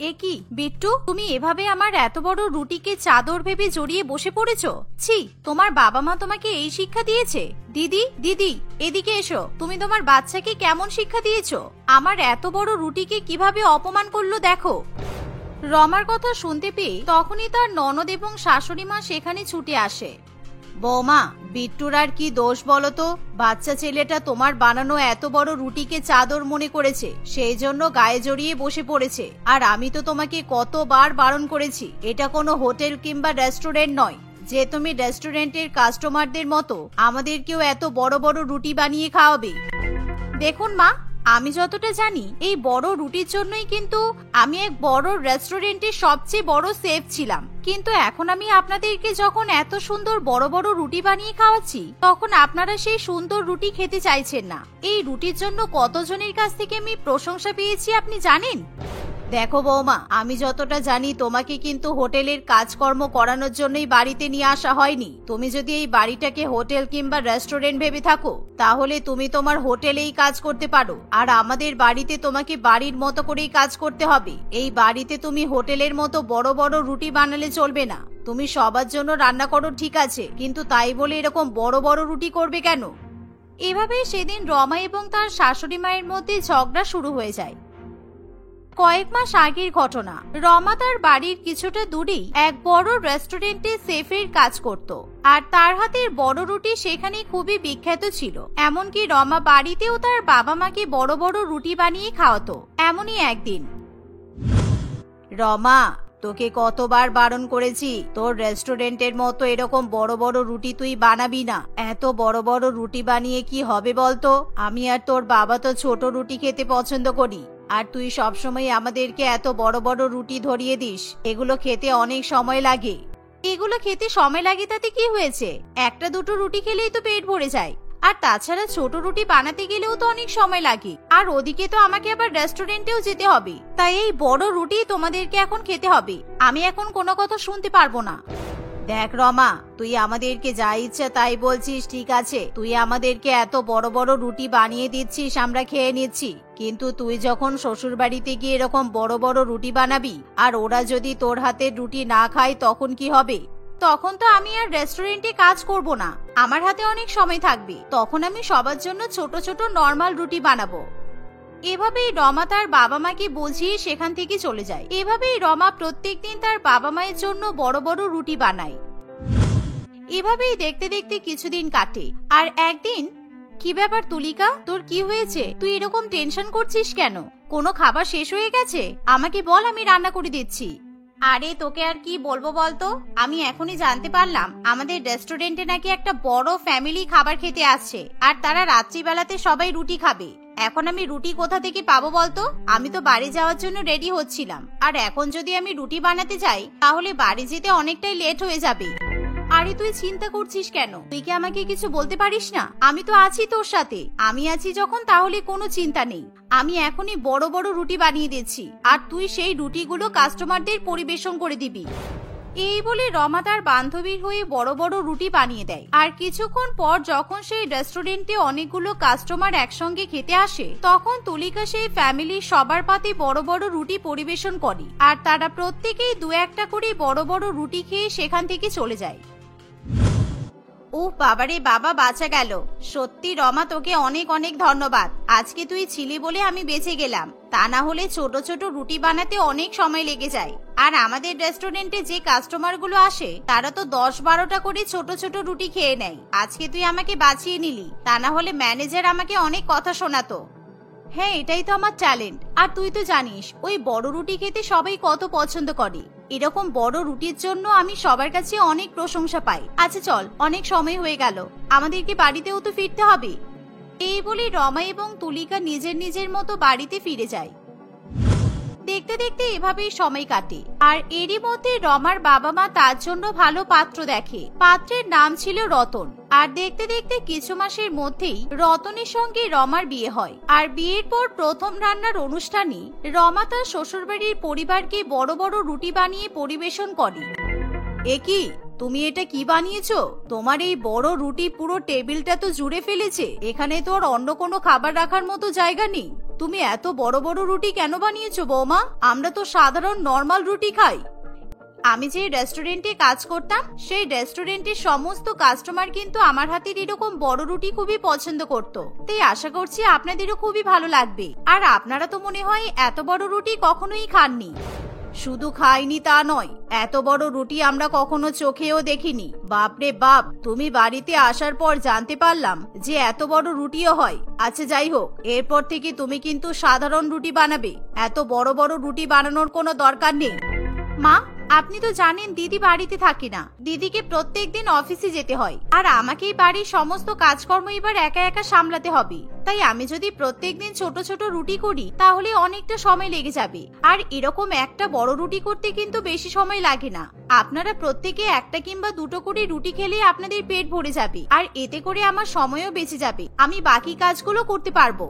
এ কি বিট্টু, তুমি এভাবে আমার এত বড় রুটিকে চাদর ভেবে জড়িয়ে বসে পড়েছো? ছি, তোমার বাবা মা তোমাকে এই শিক্ষা দিয়েছে? দিদি দিদি এদিকে এসো, তুমি তোমার বাচ্চাকে কেমন শিক্ষা দিয়েছো? আমার এত বড় রুটিকে কিভাবে অপমান করলো দেখো। রমার কথা শুনতে পেয়ে তখনই তার ননদ এবং শাশুড়ি মা সেখানে ছুটে আসে। বৌমা, বিট্টুর আর কি দোষ বলো তো? বাচ্চা ছেলেটা তোমার বানানো এত বড় রুটিকে চাদর মনে করেছে, সেই জন্য গায়ে জড়িয়ে বসে পড়েছে। আর আমি তো তোমাকে কতবার বারণ করেছি, এটা কোনো হোটেল কিংবা রেস্টুরেন্ট নয় যে তুমি রেস্টুরেন্টের কাস্টমারদের মতো আমাদেরকেও এত বড় বড় রুটি বানিয়ে খাওয়াবে। দেখুন মা, আমি যতটা জানি এই বড় রুটির জন্যই কিন্তু আমি এক বড় রেস্টুরেন্টের সবচেয়ে বড় শেফ ছিলাম, কিন্তু এখন আমি আপনাদেরকে যখন এত সুন্দর বড় বড় রুটি বানিয়ে খাওয়াচ্ছি তখন আপনারা সেই সুন্দর রুটি খেতে চাইছেন না। এই রুটির জন্য কতজনের কাছ থেকে আমি প্রশংসা পেয়েছি আপনি জানেন? দেখো বৌমা, আমি যতটা জানি তোমাকে কিন্তু হোটেলের কাজকর্ম করানোর জন্যই বাড়িতে নিয়ে আসা হয়নি। তুমি যদি এই বাড়িটাকে হোটেল কিংবা রেস্টুরেন্ট ভেবে থাকো তাহলে তুমি তোমার হোটেলেই কাজ করতে পারো, আর আমাদের বাড়িতে তোমাকে বাড়ির মতো করেই কাজ করতে হবে। এই বাড়িতে তুমি হোটেলের মতো বড় বড় রুটি বানালে চলবে না। তুমি সবার জন্য রান্না করো ঠিক আছে, কিন্তু তাই বলে এরকম বড় বড় রুটি করবে কেন? এভাবেই সেদিন রমা এবং তার শাশুড়ি মায়ের মধ্যে ঝগড়া শুরু হয়ে যায়। কয়েক মাস আগের ঘটনা। রমা তার বাড়ির কিছুটা দূরেই এক বড় রেস্টুরেন্টে শেফের কাজ করত, আর তার হাতের বড় রুটি সেখানে খুবই বিখ্যাত ছিল। এমনকি রমা বাড়িতেও তার বাবা মাকে বড় বড় রুটি বানিয়ে খাওয়াতো। এমনই একদিন, রমা, তোকে কতবার বারণ করেছি তোর রেস্টুরেন্টের মতো এরকম বড় বড় রুটি তুই বানাবি না। এত বড় বড় রুটি বানিয়ে কি হবে বলতো? আমি আর তোর বাবা তো ছোট রুটি খেতে পছন্দ করি, আর তুই সবসময় আমাদেরকে এত বড় বড় রুটি ধরিয়ে দিস। এগুলো খেতে অনেক সময় লাগে। এগুলো খেতে সময় লাগে তাতে কি হয়েছে? একটা দুটো রুটি খেলেই তো পেট ভরে যায়। আর তাছাড়া ছোট রুটি বানাতে গেলেও তো অনেক সময় লাগে, আর ওদিকে তো আমাকে আবার রেস্টুরেন্টেও যেতে হবে। তাই এই বড় রুটি তোমাদেরকে এখন খেতে হবে। আমি এখন কোনো কথা শুনতে পারবো না। দেখ রমা, তুই আমাদেরকে যা ইচ্ছা তাই বলছিস ঠিক আছে, তুই আমাদেরকে এত বড় বড় রুটি বানিয়ে দিচ্ছিস, আমরা খেয়ে নিচ্ছি, কিন্তু তুই যখন শ্বশুর বাড়িতে গিয়ে এরকম বড় বড় রুটি বানাবি আর ওরা যদি তোর হাতের রুটি না খায় তখন কি হবে? তখন তো আমি আর রেস্টুরেন্টে কাজ করব না, আমার হাতে অনেক সময় থাকবে, তখন আমি সবার জন্য ছোট ছোট নরমাল রুটি বানাবো। এভাবেই রমা তার বাবা মাকে বুঝিয়ে সেখান থেকে চলে যায়। এভাবেই রমা প্রত্যেকদিন তার বাবা মায়ের জন্য বড় বড় রুটি বানায়। এভাবেই দেখতে দেখতে কিছুদিন কাটে। আর একদিন, কি ব্যাপার তুলিকা, তোর কি হয়েছে? তুই এরকম টেনশন করছিস কেন? কোনো খাবার শেষ হয়ে গেছে? আমাকে বল, আমি রান্না করে দিচ্ছি। আরে তোকে আর কি বলবো বলতো, আমি এখনই জানতে পারলাম আমাদের রেস্টুরেন্টে নাকি একটা বড় ফ্যামিলি খাবার খেতে আসছে, আর তারা রাত্রিবেলাতে সবাই রুটি খাবে। এখন আমি রুটি কোথা থেকে পাবো বলতো? আমি তো বাড়ি যাওয়ার জন্য রেডি হচ্ছিলাম, আর এখন যদি আমি রুটি বানাতে যাই তাহলে বাড়ি যেতে অনেকটাই লেট হয়ে যাবে। আরে তুই চিন্তা করছিস কেন? তুই কি আমাকে কিছু বলতে পারিস না? আমি তো আছি তোর সাথে। আমি আছি যখন তাহলে কোনো চিন্তা নেই। আমি এখনই বড় বড় রুটি বানিয়ে দিচ্ছি, আর তুই সেই রুটিগুলো কাস্টমারদের পরিবেশন করে দিবি। এই বলে রমা তার বান্ধবীর হয়ে বড় বড় রুটি বানিয়ে দেয়। আর কিছুক্ষণ পর যখন সেই রেস্টুরেন্টে অনেকগুলো কাস্টমার একসঙ্গে খেতে আসে তখন তুলিকা সেই ফ্যামিলির সবার পাতে বড় বড় রুটি পরিবেশন করে, আর তারা প্রত্যেকেই দু একটা করে বড় বড় রুটি খেয়ে সেখান থেকে চলে যায়। উহ বাবারে বাবা, বাঁচা গেল। সত্যি রমা, তোকে অনেক অনেক ধন্যবাদ। আজকে তুই ছিলি বলে আমি বেঁচে গেলাম, তা না হলে ছোট ছোট রুটি বানাতে অনেক সময় লেগে যায়। আর আমাদের রেস্টুরেন্টে যে কাস্টমার গুলো আসে তারা তো 10-12টা করে ছোট ছোট রুটি খেয়ে নেয়। আজকে তুই আমাকে বাঁচিয়ে নিলি, তা না হলে ম্যানেজার আমাকে অনেক কথা শোনাতো। হ্যাঁ, এটাই তো আমার ট্যালেন্ট। আর তুই তো জানিস ওই বড় রুটি খেতে সবাই কত পছন্দ করে। এরকম বড় রুটির জন্য আমি সবার কাছে অনেক প্রশংসা পাই। আচ্ছা চল, অনেক সময় হয়ে গেল, আমাদেরকে বাড়িতেও তো ফিরতে হবে। এই বলে রমা এবং তুলিকা নিজের নিজের মতো বাড়িতে ফিরে যায়। দেখতে দেখতে এভাবেই সময় কাটে। আর এরই মধ্যে রমার বাবা মা তার জন্য ভালো পাত্র দেখে। পাত্রের নাম ছিল রতন। আর দেখতে দেখতে কিছু মাসের মধ্যেই রতনের সঙ্গে রমার বিয়ে হয়। আর বিয়ের পর প্রথম রান্নার অনুষ্ঠানে রমা তার শ্বশুরবাড়ির পরিবারকে বড় বড় রুটি বানিয়ে পরিবেশন করে। এ কি, তুমি এটা কি বানিয়েছো? তোমার এই বড় রুটি পুরো টেবিলটা তো জুড়ে ফেলেছে। এখানে তো আর অন্য কোনো খাবার রাখার মতো জায়গা নেই। তুমি এত বড় বড় রুটি কেন বানিয়েছো বৌমা? আমরা তো সাধারণ নরমাল রুটি খাই। আমি যে রেস্টুরেন্টে কাজ করতাম সেই রেস্টুরেন্টের সমস্ত কাস্টমার কিন্তু আমার হাতের এরকম বড় রুটি খুবই পছন্দ করত। তাই আশা করছি আপনাদেরও খুবই ভালো লাগবে। আর আপনারা তো মনে হয় এত বড় রুটি কখনোই খাননি। শুধু খাইনি তা নয়, এত বড় রুটি আমরা কখনো চোখেও দেখিনি। বাপরে বাপ, তুমি বাড়িতে আসার পর জানতে পারলাম যে এত বড় রুটিও হয়। আচ্ছা যাই হোক, এরপর থেকে তুমি কিন্তু সাধারণ রুটি বানাবে, এত বড় বড় রুটি বানানোর কোনো দরকার নেই। মা, আপনি তো জানেন দিদি বাড়িতে থাকে না, দিদিকে প্রত্যেকদিন অফিসে যেতে হয়, আর আমাকেই বাড়ির সমস্ত কাজকর্ম এবার একা একা সামলাতে হবে। তাই আমি যদি প্রত্যেকদিন ছোট ছোট রুটি করি তাহলে অনেকটা সময় লেগে যাবে। আর এরকম একটা বড় রুটি করতে কিন্তু বেশি সময় লাগে না। আপনারা প্রত্যেকে একটা কিংবা দুটো করে রুটি খেলে আপনাদের পেট ভরে যাবে, আর এতে করে আমার সময়ও বেঁচে যাবে, আমি বাকি কাজগুলো করতে পারবো।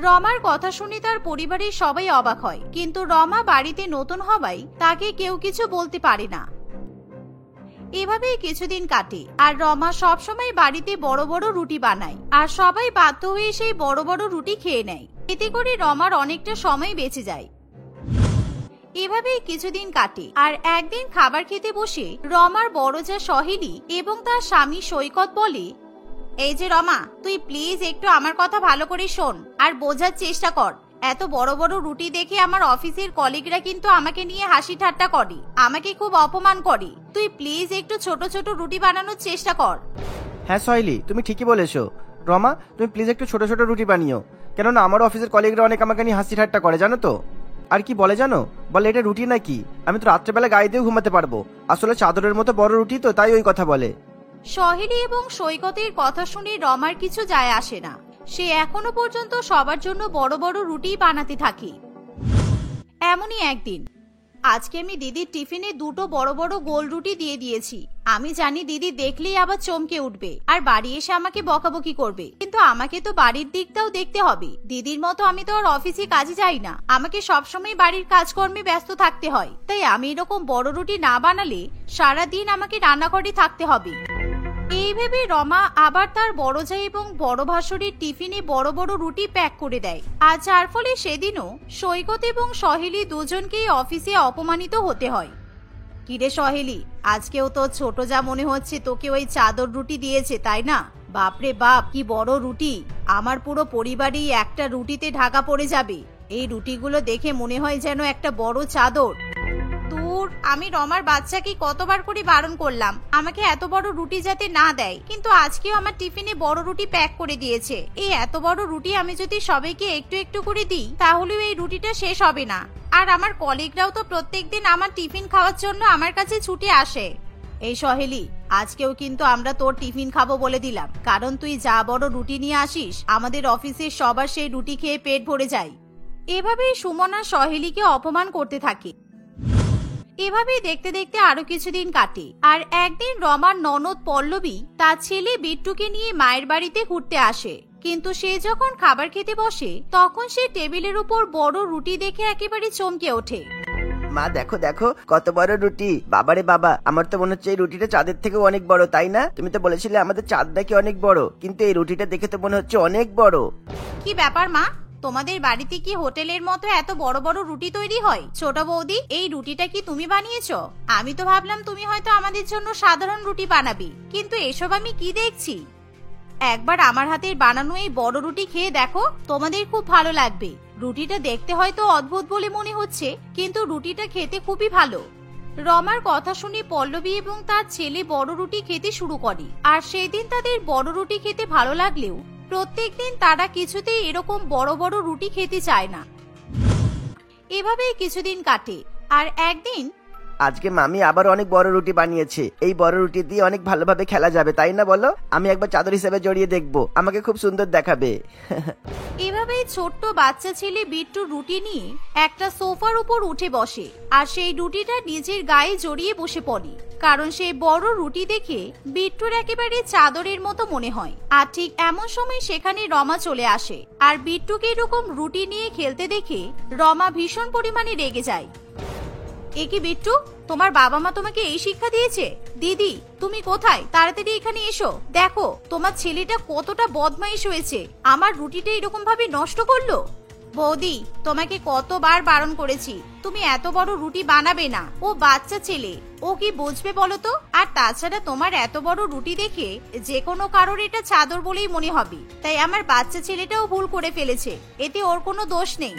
রমার কথা শুনে তার পরিবারের সবাই অবাক হয়, কিন্তু রমা বাড়িতে নতুন হওয়ায় তাকে কেউ কিছু বলতে পারে না। এভাবেই কিছুদিন কাটে, আর রমা সবসময় বাড়িতে বড় বড় রুটি বানায়, আর সবাই বাধ্য হয়ে সেই বড় বড় রুটি খেয়ে নেয়। এতে করে রমার অনেকটা সময় বেঁচে যায়। এভাবেই কিছুদিন কাটে, আর একদিন খাবার খেতে বসে রমার বড় যা সহেলি এবং তার স্বামী সৈকত বলে, এই যে রমা, তুই প্লিজ একটু আমার কথা ভালো করে শোন আর বোঝার চেষ্টা কর। এত বড় বড় রুটি দেখে আমার অফিসের কলিগরা কিন্তু আমাকে নিয়ে হাসি ঠাট্টা করে, আমাকে খুব অপমান করে। তুই প্লিজ একটু ছোট ছোট রুটি বানানোর চেষ্টা কর। হ্যাঁ সহেলি, তুমি ঠিকই বলেছো। রমা, তুমি প্লিজ একটু ছোট ছোট রুটি বানিও, কেননা আমার অফিসের কলিগরা অনেক আমাকে নিয়ে হাসি ঠাট্টা করে, জানো তো। আর কি বলে জানো, বলে এটা রুটি নাকি, আমি তো রাত্রেবেলা গায়ে দিয়েও ঘুমাতে পারবো। আসলে চাদরের মতো বড় রুটি তো, তাই ওই কথা বলে। সহেলি এবং সৈকতের কথা শুনে রমার কিছু যায় আসে না, সে এখনো পর্যন্ত সবার জন্য বড় বড় রুটি বানাতে থাকে। এমনই একদিন, আজকে আমি দিদির টিফিনে দুটো বড় বড় গোল রুটি দিয়ে দিয়েছি। আমি জানি দিদি দেখলেই আবার চমকে উঠবে আর বাড়ি এসে আমাকে বকাবকি করবে, কিন্তু আমাকে তো বাড়ির দিকটাও দেখতে হবে। দিদির মতো আমি তো আর অফিসে কাজে যাই না, আমাকে সবসময় বাড়ির কাজকর্মে ব্যস্ত থাকতে হয়। তাই আমি এরকম বড় রুটি না বানালে সারাদিন আমাকে রান্নাঘরে থাকতে হবে। এই ভেবে রমা আবার তার বড় জাই এবং বড় ভাসুরের টিফিনে বড় বড় রুটি প্যাক করে দেয়, আর যার ফলে সেদিনও সৈকত এবং সহেলি দুজনকেই অফিসে অপমানিত হতে হয়। কিরে সহেলি, আজকেও তো ছোট যা মনে হচ্ছে তোকে ওই চাদর রুটি দিয়েছে, তাই না? বাপরে বাপ, কি বড় রুটি! আমার পুরো পরিবারই একটা রুটিতে ঢাকা পড়ে যাবে। এই রুটিগুলো দেখে মনে হয় যেন একটা বড় চাদর। আমি রমার বাচ্চাকে কতবার করে বারণ করলাম আমাকে এত বড় রুটি যাতে না দেয়, কিন্তু আজকেও আমার টিফিনে বড় রুটি প্যাক করে দিয়েছে। এই এত বড় রুটি আমি যদি সবাইকে একটু একটু করে দিই তাহলেও এই রুটিটা শেষ হবে না। আর আমার কলিগরাও তো প্রত্যেকদিন আমার টিফিন খাওয়ার জন্য আমার কাছে ছুটে আসে। এই সহেলি, আজকেও কিন্তু আমরা তোর টিফিন খাবো বলে দিলাম, কারণ তুই যা বড় রুটি নিয়ে আসিস আমাদের অফিসের সবার সেই রুটি খেয়ে পেট ভরে যায়। এভাবেই সুমনা সহেলিকে অপমান করতে থাকে। এভাবেই দেখতে দেখতে আরো কিছুদিন কাটে, আর একদিন রমার ননদ পল্লবী তার ছেলে বিট্টুকে নিয়ে মায়ের বাড়িতে ঘুরতে আসে। কিন্তু সে যখন খাবার খেতে বসে তখন সে টেবিলের উপর বড় রুটি দেখে একেবারে চমকে ওঠে। মা দেখো দেখো কত বড় রুটি! বাবারে বাবা, আমার তো মনে হচ্ছে এই রুটিটা চাঁদের থেকেও অনেক বড়, তাই না? তুমি তো বলেছিলে আমাদের চাঁদ নাকি অনেক বড়, কিন্তু এই রুটিটা দেখে তো মনে হচ্ছে অনেক বড়। কি ব্যাপার মা, তোমাদের বাড়িতে কি হোটেলের মতো এত বড় বড় রুটি তৈরি হয়? ছোট বৌদি, এই রুটিটা কি তুমি বানিয়েছো? আমি তো ভাবলাম তুমি হয়তো আমাদের জন্য সাধারণ রুটি বানাবে, কিন্তু এসব আমি কি দেখছি। একবার আমার হাতের বানানো এই বড় রুটি খেয়ে দেখো, তোমাদের খুব ভালো লাগবে। রুটিটা দেখতে হয়তো অদ্ভুত বলে মনে হচ্ছে, কিন্তু রুটিটা খেতে খুবই ভালো। রমার কথা শুনে পল্লবী এবং তার ছেলে বড় রুটি খেতে শুরু করে, আর সেই দিন তাদের বড় রুটি খেতে ভালো লাগলেও প্রত্যেকদিন তারা কিছুতেই এরকম বড় বড় রুটি খেতে চায় না। এভাবেই কিছুদিন কাটে, আর একদিন আজকে মামি আবার অনেক বড় রুটি বানিয়েছে। এই বড় রুটি দিয়ে অনেক ভালোভাবে খেলা যাবে, তাই না বলো? আমি একবার চাদর হিসেবে জড়িয়ে দেখবো, আমাকে খুব সুন্দর দেখাবে। এভাবেই ছোট্ট বাচ্চা ছেলে বিট্টু রুটি নিয়ে একটা সোফার উপর উঠে বসে, আর সেই রুটিটা নিজের গায়ে জড়িয়ে বসে পড়ে, কারণ সেই বড় রুটি দেখে বিট্টুর একেবারে চাদরের মতো মনে হয়। আর ঠিক এমন সময় সেখানে রমা চলে আসে, আর বিট্টুকে এরকম রুটি নিয়ে খেলতে দেখে রমা ভীষণ পরিমাণে রেগে যায়। এ কি বিট্টু, তোমার বাবা মা তোমাকে এই শিক্ষা দিয়েছে? দিদি, তুমি কোথায়? তাড়াতাড়ি এখানে এসো, দেখো তোমার ছেলেটা কতটা বদমাইশ হয়েছে, আমার রুটিটা এরকম ভাবে নষ্ট করলো। বৌদি, তোমাকে কতবার বারণ করেছি তুমি এত বড় রুটি বানাবে না, ও বাচ্চা ছেলে, ও কি বুঝবে বলো তো? আর তাছাড়া তোমার এত বড় রুটি দেখে যে কোনো কারোর এটা চাদর বলেই মনে হবে, তাই আমার বাচ্চা ছেলেটাও ভুল করে ফেলেছে, এতে ওর কোনো দোষ নেই।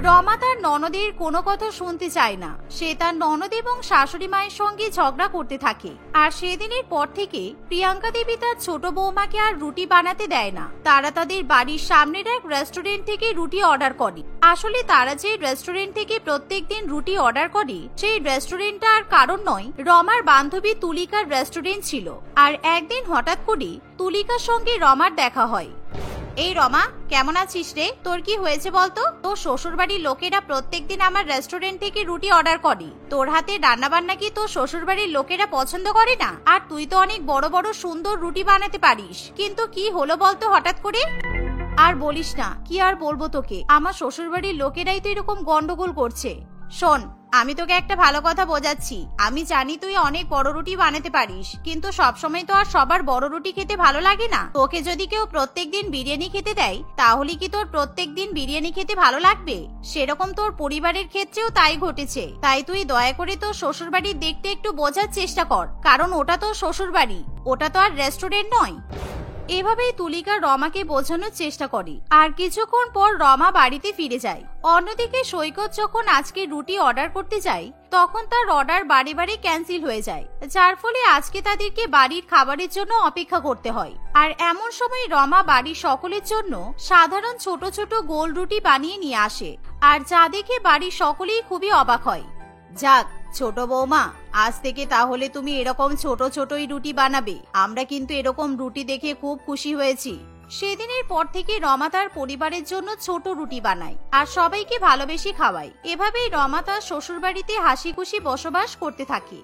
রমা তার ননদের কোনো কথা শুনতে চায় না। সে তার ননদ এবং শাশুড়ি মায়ের সঙ্গে ঝগড়া করতে থাকে। আর সেদিনের পর থেকে প্রিয়াঙ্কা দেবী তার ছোট বৌমাকে আর রুটি বানাতে দেয় না। তারা তাদের বাড়ির সামনের এক রেস্টুরেন্ট থেকে রুটি অর্ডার করে। আসলে তারা যে রেস্টুরেন্ট থেকে প্রত্যেকদিন রুটি অর্ডার করে সেই রেস্টুরেন্টটা আর কারণ নয়, রমার বান্ধবী তুলিকার রেস্টুরেন্ট ছিল। আর একদিন হঠাৎ করে তুলিকার সঙ্গে রমার দেখা হয়। এই রমা, কেমন আছিস রে? তোর কি হয়েছে বলতো? তোর শ্বশুর বাড়ির লোকেরা প্রত্যেকদিন আমার রেস্টুরেন্ট থেকে রুটি অর্ডার করে। তোর হাতে রান্না বান্না কি তোর শ্বশুর বাড়ির লোকেরা পছন্দ করে না? আর তুই তো অনেক বড় বড় সুন্দর রুটি বানাতে পারিস, কিন্তু কি হলো বলতো হঠাৎ করে? আর বলিস না, কি আর বলবো তোকে, আমার শ্বশুর বাড়ির লোকেরাই তো এরকম গন্ডগোল করছে। শোন, আমি তোকে একটা ভালো কথা বোঝাচ্ছি। আমি জানি তুই অনেক বড় রুটি বানাতে পারিস, কিন্তু সবসময় তো আর সবার বড় রুটি খেতে ভালো লাগে না। তোকে যদি কেউ প্রত্যেকদিন বিরিয়ানি খেতে দেয়, তাহলে কি তোর প্রত্যেকদিন বিরিয়ানি খেতে ভালো লাগবে? সেরকম তোর পরিবারের ক্ষেত্রেও তাই ঘটেছে। তাই তুই দয়া করে তোর শ্বশুর বাড়ির দেখতে একটু বোঝার চেষ্টা কর, কারণ ওটা তোর শ্বশুর বাড়ি, ওটা তো আর রেস্টুরেন্ট নয়। এভাবেই তুলিকা রমাকে বোঝানোর চেষ্টা করে। আর কিছুক্ষণ পর রমা বাড়িতে ফিরে যায়। অন্যদিকে সৈকত যখন আজকে রুটি অর্ডার করতে যায়, তখন তার অর্ডার বারে বারে ক্যান্সেল হয়ে যায়, যার ফলে আজকে তাদেরকে বাড়ির খাবারের জন্য অপেক্ষা করতে হয়। আর এমন সময় রমা বাড়ির সকলের জন্য সাধারণ ছোট ছোট গোল রুটি বানিয়ে নিয়ে আসে। আর যা দেখে বাড়ির সকলেই খুবই অবাক হয়। যাক ছোট বৌমা, আজ থেকে তাহলে তুমি এরকম ছোট ছোটই রুটি বানাবে। আমরা কিন্তু এরকম রুটি দেখে খুব খুশি হয়েছি। সেদিনের পর থেকে রমা তার পরিবারের জন্য ছোট রুটি বানায় আর সবাইকে ভালোবেসে খাওয়ায়। এভাবেই রমা তার শ্বশুর বাড়িতে হাসি খুশি বসবাস করতে থাকে।